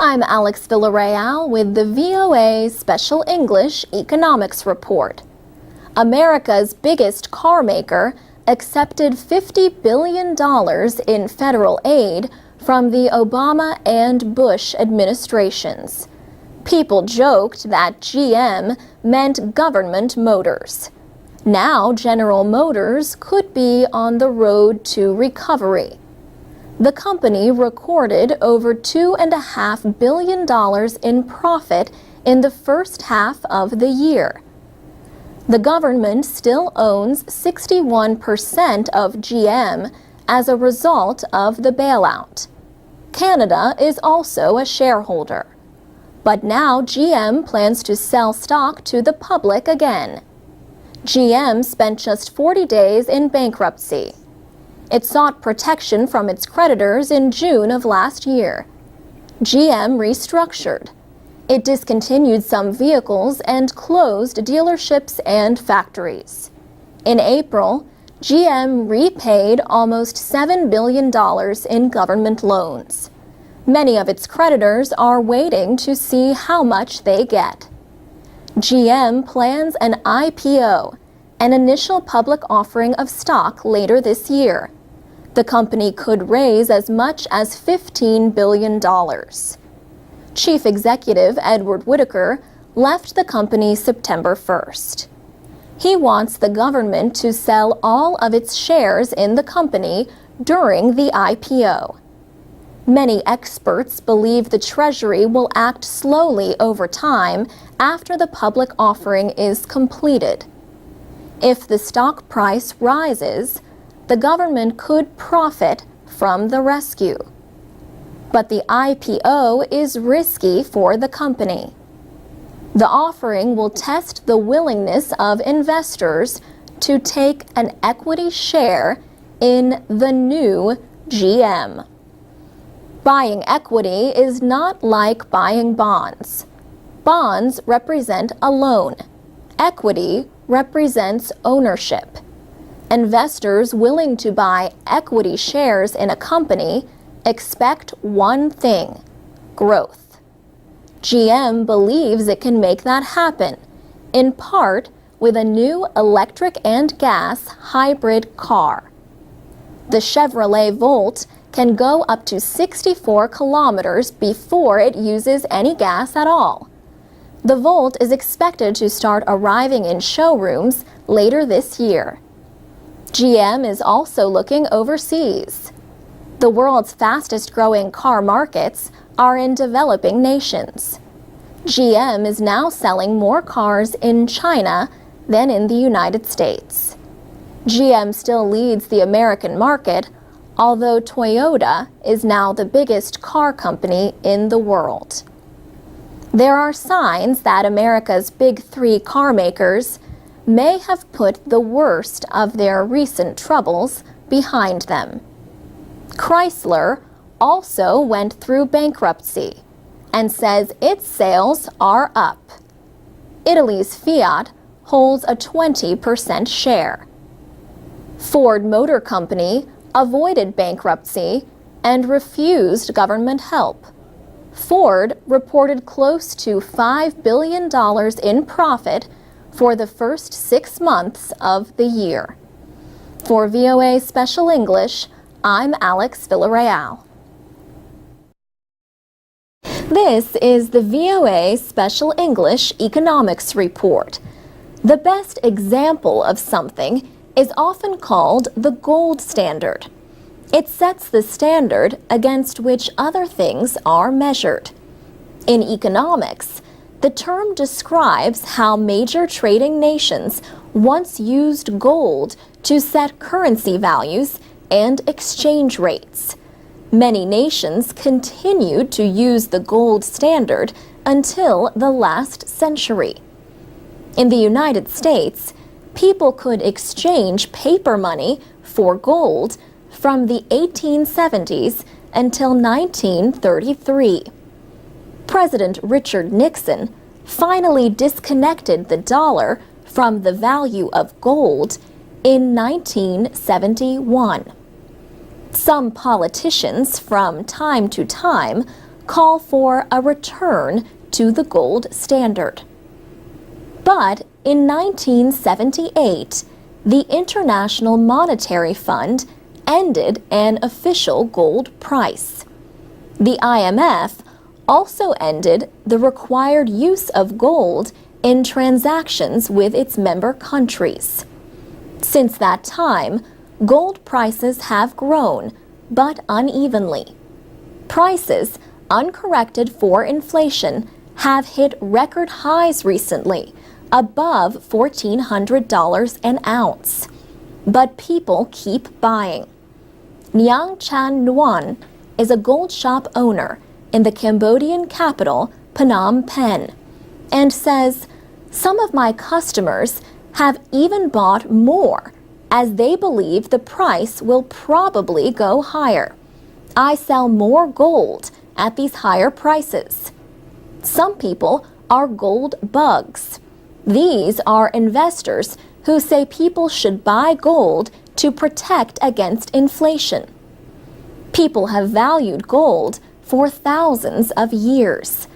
I'm Alex Villarreal with the VOA Special English Economics Report. America's biggest car maker accepted $50 billion in federal aid from the Obama and Bush administrations. People joked that GM meant government motors. Now General Motors could be on the road to recovery. The company recorded over $2.5 billion in profit in the first half of the year. The government still owns 61% of GM as a result of the bailout. Canada is also a shareholder. But now GM plans to sell stock to the public again. GM spent just 40 days in bankruptcy. It sought protection from its creditors in June of last year. GM restructured. It discontinued some vehicles and closed dealerships and factories. In April, GM repaid almost $7 billion in government loans. Many of its creditors are waiting to see how much they get. GM plans an IPO, an initial public offering of stock, later this year. The company could raise as much as $15 billion. Chief Executive Edward Whittaker left the company September 1st. He wants the government to sell all of its shares in the company during the IPO. Many experts believe the Treasury will act slowly over time after the public offering is completed. If the stock price rises, the government could profit from the rescue. But the IPO is risky for the company. The offering will test the willingness of investors to take an equity share in the new GM. Buying equity is not like buying bonds. Bonds represent a loan. Equity represents ownership. Investors willing to buy equity shares in a company expect one thing: growth. GM believes it can make that happen, in part with a new electric and gas hybrid car. The Chevrolet Volt can go up to 64 kilometers before it uses any gas at all. The Volt is expected to start arriving in showrooms later this year. GM is also looking overseas. The world's fastest-growing car markets are in developing nations. GM is now selling more cars in China than in the United States. GM still leads the American market, although Toyota is now the biggest car company in the world. There are signs that America's big three car makers may have put the worst of their recent troubles behind them. Chrysler also went through bankruptcy and says its sales are up. Italy's Fiat holds a 20% share. Ford Motor Company avoided bankruptcy and refused government help. Ford reported close to $5 billion in profit for the first 6 months of the year. For VOA Special English, I'm Alex Villarreal. This is the VOA Special English Economics Report. The best example of something is often called the gold standard. It sets the standard against which other things are measured. In economics, the term describes how major trading nations once used gold to set currency values and exchange rates. Many nations continued to use the gold standard until the last century. In the United States, people could exchange paper money for gold from the 1870s until 1933. President Richard Nixon finally disconnected the dollar from the value of gold in 1971. Some politicians from time to time call for a return to the gold standard. But in 1978, the International Monetary Fund ended an official gold price. The IMF also ended the required use of gold in transactions with its member countries. Since that time, gold prices have grown, but unevenly. Prices, uncorrected for inflation, have hit record highs recently, above $1,400 an ounce. But people keep buying. Nyang Chan Nguyen is a gold shop owner in the Cambodian capital, Phnom Penh, and says, "Some of my customers have even bought more as they believe the price will probably go higher. I sell more gold at these higher prices." Some people are gold bugs. These are investors who say people should buy gold to protect against inflation. People have valued gold for thousands of years.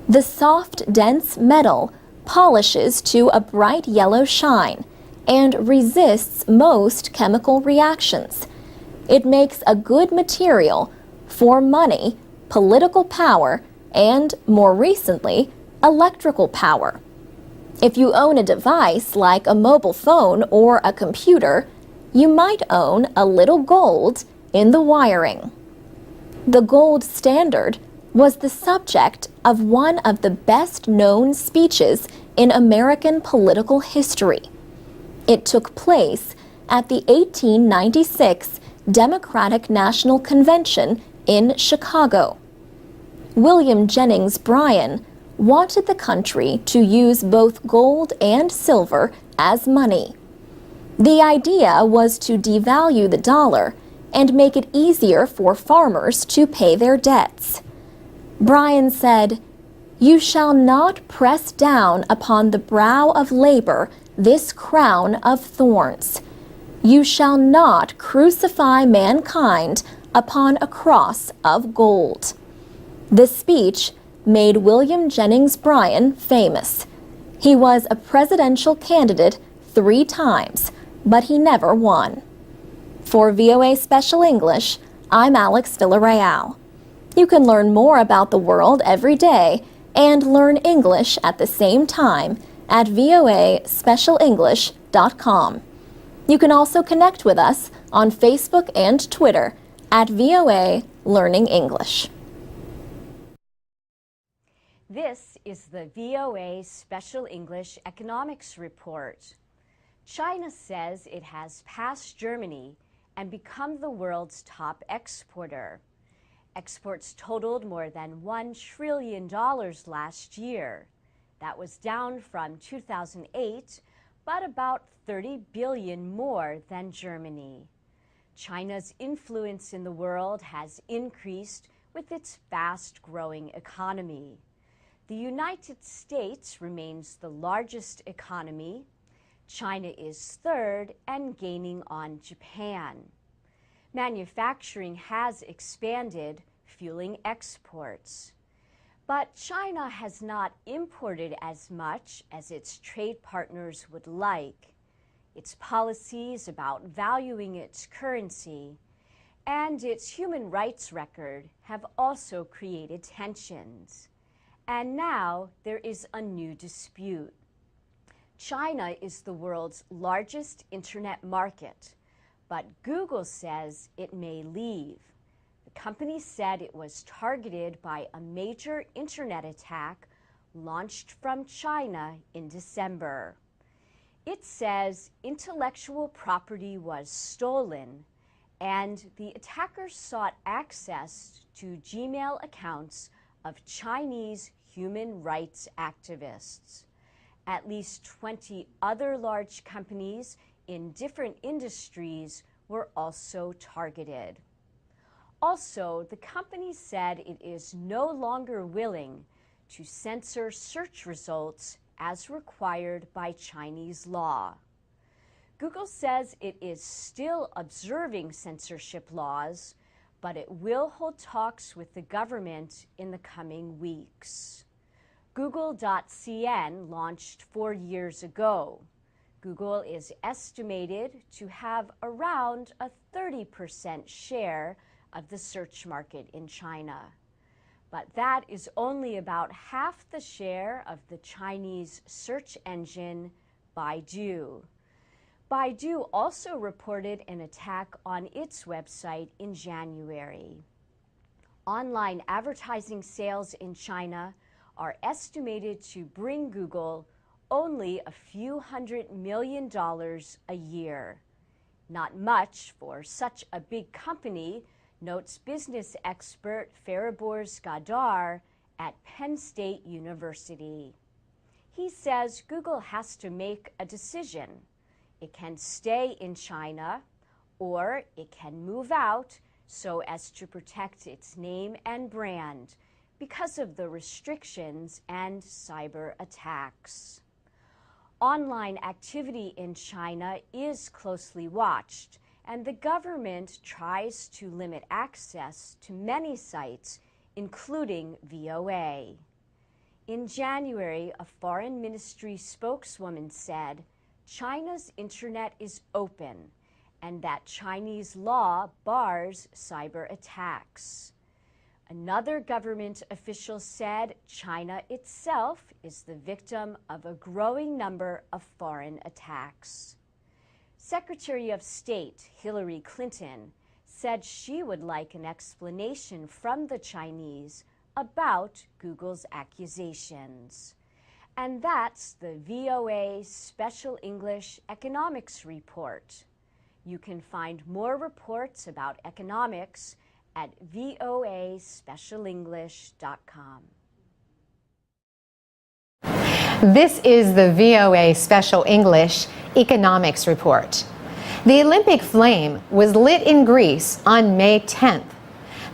The soft, dense metal polishes to a bright yellow shine and resists most chemical reactions. It makes a good material for money, political power, and, more recently, electrical power. If you own a device like a mobile phone or a computer, you might own a little gold in the wiring. The gold standard was the subject of one of the best-known speeches in American political history. It took place at the 1896 Democratic National Convention in Chicago. William Jennings Bryan wanted the country to use both gold and silver as money. The idea was to devalue the dollar and make it easier for farmers to pay their debts. Bryan said, "You shall not press down upon the brow of labor this crown of thorns. You shall not crucify mankind upon a cross of gold." This speech made William Jennings Bryan famous. He was a presidential candidate 3 times, but he never won. For VOA Special English, I'm Alex Villarreal. You can learn more about the world every day and learn English at the same time at voaspecialenglish.com. You can also connect with us on Facebook and Twitter at VOA Learning English. This is the VOA Special English Economics Report. China says it has passed Germany and become the world's top exporter. Exports totaled more than $1 trillion last year. That was down from 2008, but about 30 billion more than Germany. China's influence in the world has increased with its fast-growing economy. The United States remains the largest economy. China is third and gaining on Japan. Manufacturing has expanded, fueling exports. But China has not imported as much as its trade partners would like. Its policies about valuing its currency and its human rights record have also created tensions. And now there is a new dispute. China is the world's largest internet market, but Google says it may leave. The company said it was targeted by a major internet attack launched from China in December. It says intellectual property was stolen, and the attackers sought access to Gmail accounts of Chinese human rights activists. At least 20 other large companies in different industries were also targeted. Also, the company said it is no longer willing to censor search results as required by Chinese law. Google says it is still observing censorship laws, but it will hold talks with the government in the coming weeks. Google.cn launched 4 years ago. Google is estimated to have around a 30% share of the search market in China. But that is only about half the share of the Chinese search engine Baidu. Baidu also reported an attack on its website in January. Online advertising sales in China are estimated to bring Google only a few $100 million a year. Not much for such a big company, notes business expert Fariborz Gadar at Penn State University. He says Google has to make a decision. It can stay in China, or it can move out so as to protect its name and brand because of the restrictions and cyber attacks. Online activity in China is closely watched, and the government tries to limit access to many sites, including VOA. In January, a foreign ministry spokeswoman said China's internet is open and that Chinese law bars cyber attacks. Another government official said China itself is the victim of a growing number of foreign attacks. Secretary of State Hillary Clinton said she would like an explanation from the Chinese about Google's accusations. And that's the VOA Special English Economics Report. You can find more reports about economics at voaspecialenglish.com. This is the VOA Special English Economics Report. The Olympic flame was lit in Greece on May 10th.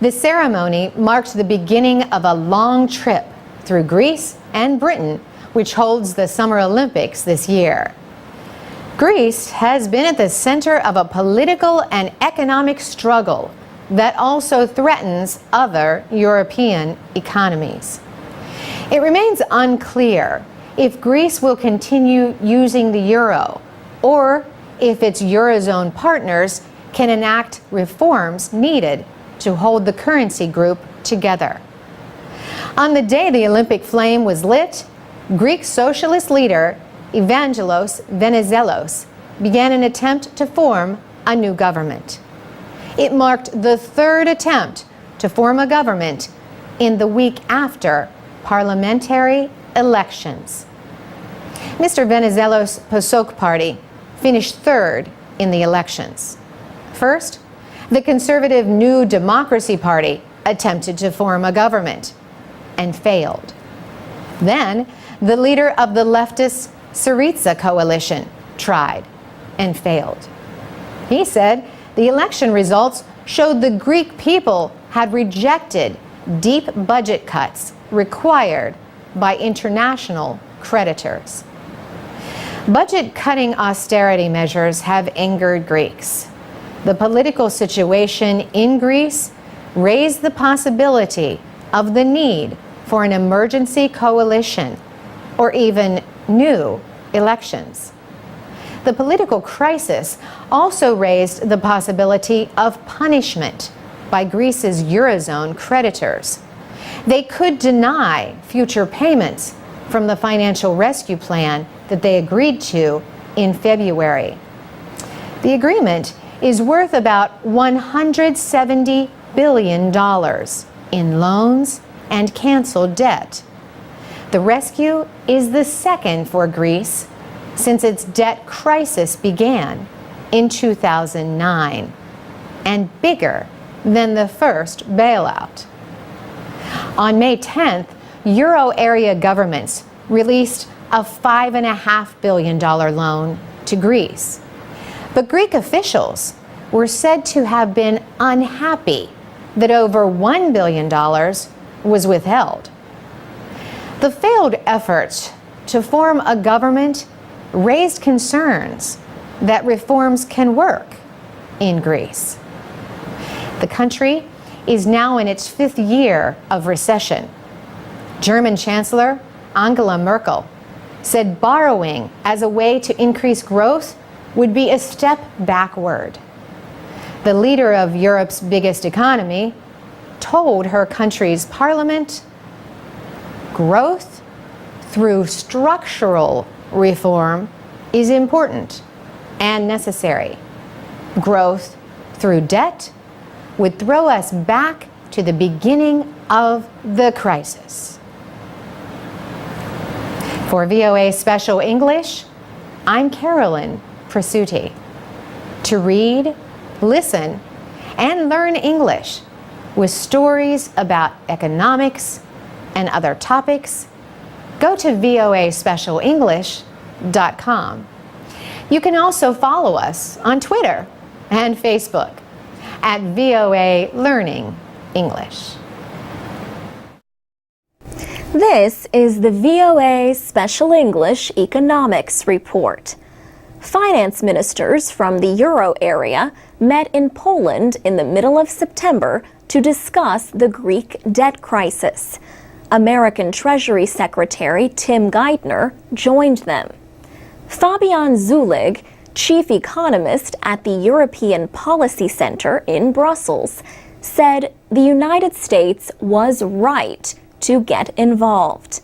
The ceremony marked the beginning of a long trip through Greece and Britain, which holds the Summer Olympics this year. Greece has been at the center of a political and economic struggle that also threatens other European economies. It remains unclear if Greece will continue using the euro or if its Eurozone partners can enact reforms needed to hold the currency group together. On the day the Olympic flame was lit, Greek socialist leader Evangelos Venizelos began an attempt to form a new government. It marked the third attempt to form a government in the week after parliamentary elections. Mr. Venizelos' PASOK party finished third in the elections. First, the conservative New Democracy Party attempted to form a government and failed. Then, the leader of the leftist Syriza coalition tried and failed. He said the election results showed the Greek people had rejected deep budget cuts required by international creditors. Budget-cutting austerity measures have angered Greeks. The political situation in Greece raised the possibility of the need for an emergency coalition or even new elections. The political crisis also raised the possibility of punishment by Greece's Eurozone creditors. They could deny future payments from the financial rescue plan that they agreed to in February. The agreement is worth about $170 billion in loans and canceled debt. The rescue is the second for Greece since its debt crisis began in 2009 and bigger than the first bailout. On May 10th, Euro area governments released a $5.5 billion loan to Greece. But Greek officials were said to have been unhappy that over $1 billion was withheld. The failed efforts to form a government raised concerns that reforms can work in Greece. The country is now in its 5th year of recession. German Chancellor Angela Merkel said borrowing as a way to increase growth would be a step backward. The leader of Europe's biggest economy told her country's parliament, growth through structural reform is important and necessary. Growth through debt would throw us back to the beginning of the crisis. For VOA Special English, I'm Carolyn Presutti. To read, listen, and learn English with stories about economics and other topics, go to voaspecialenglish.com. You can also follow us on Twitter and Facebook at VOA Learning English. This is the VOA Special English Economics Report. Finance ministers from the Euro area met in Poland in the middle of September to discuss the Greek debt crisis. American Treasury Secretary Tim Geithner joined them. Fabian Zulig, chief economist at the European Policy Center in Brussels, said the United States was right to get involved.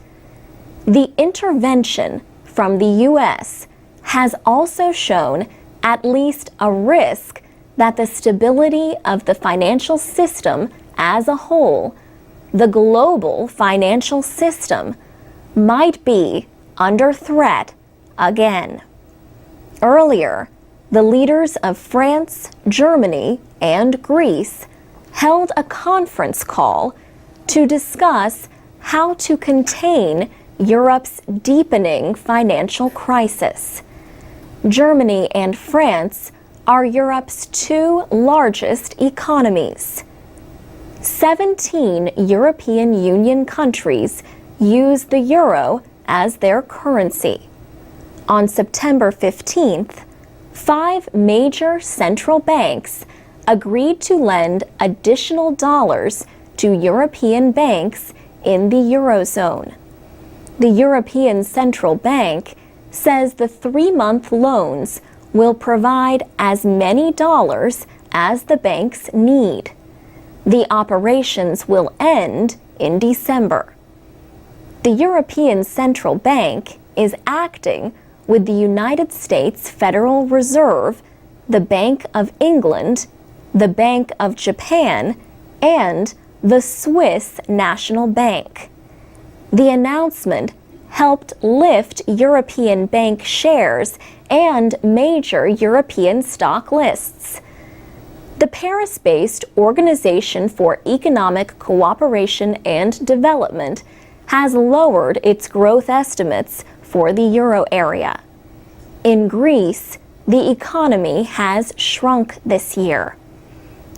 The intervention from the U.S. has also shown at least a risk that the stability of the financial system as a whole, the global financial system, might be under threat again. Earlier, the leaders of France, Germany, and Greece held a conference call to discuss how to contain Europe's deepening financial crisis. Germany and France are Europe's 2 largest economies. 17 European Union countries use the euro as their currency. On September 15th, 5 major central banks agreed to lend additional dollars to European banks in the Eurozone. The European Central Bank says the 3-month loans will provide as many dollars as the banks need. The operations will end in December. The European Central Bank is acting with the United States Federal Reserve, the Bank of England, the Bank of Japan, and the Swiss National Bank. The announcement helped lift European bank shares and major European stock lists. The Paris-based Organization for Economic Cooperation and Development has lowered its growth estimates for the euro area. In Greece, the economy has shrunk this year.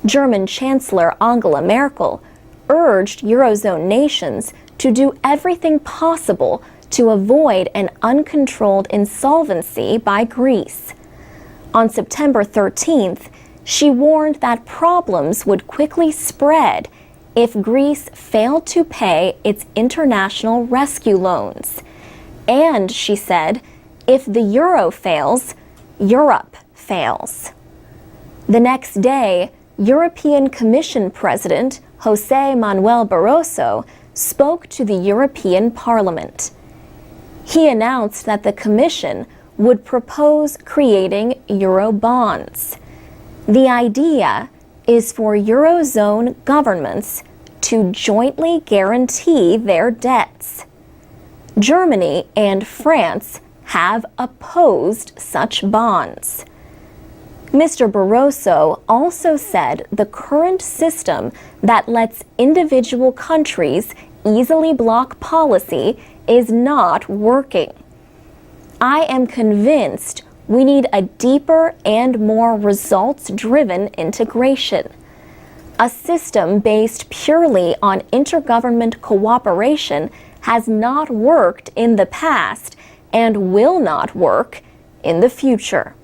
German Chancellor Angela Merkel urged Eurozone nations to do everything possible to avoid an uncontrolled insolvency by Greece. On September 13th, she warned that problems would quickly spread if Greece failed to pay its international rescue loans. And, she said, if the euro fails, Europe fails. The next day, European Commission President José Manuel Barroso spoke to the European Parliament. He announced that the Commission would propose creating euro bonds. The idea is for Eurozone governments to jointly guarantee their debts. Germany and France have opposed such bonds. Mr. Barroso also said the current system that lets individual countries easily block policy is not working. I am convinced we need a deeper and more results-driven integration. A system based purely on intergovernment cooperation has not worked in the past and will not work in the future.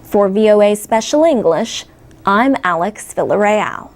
For VOA Special English, I'm Alex Villarreal.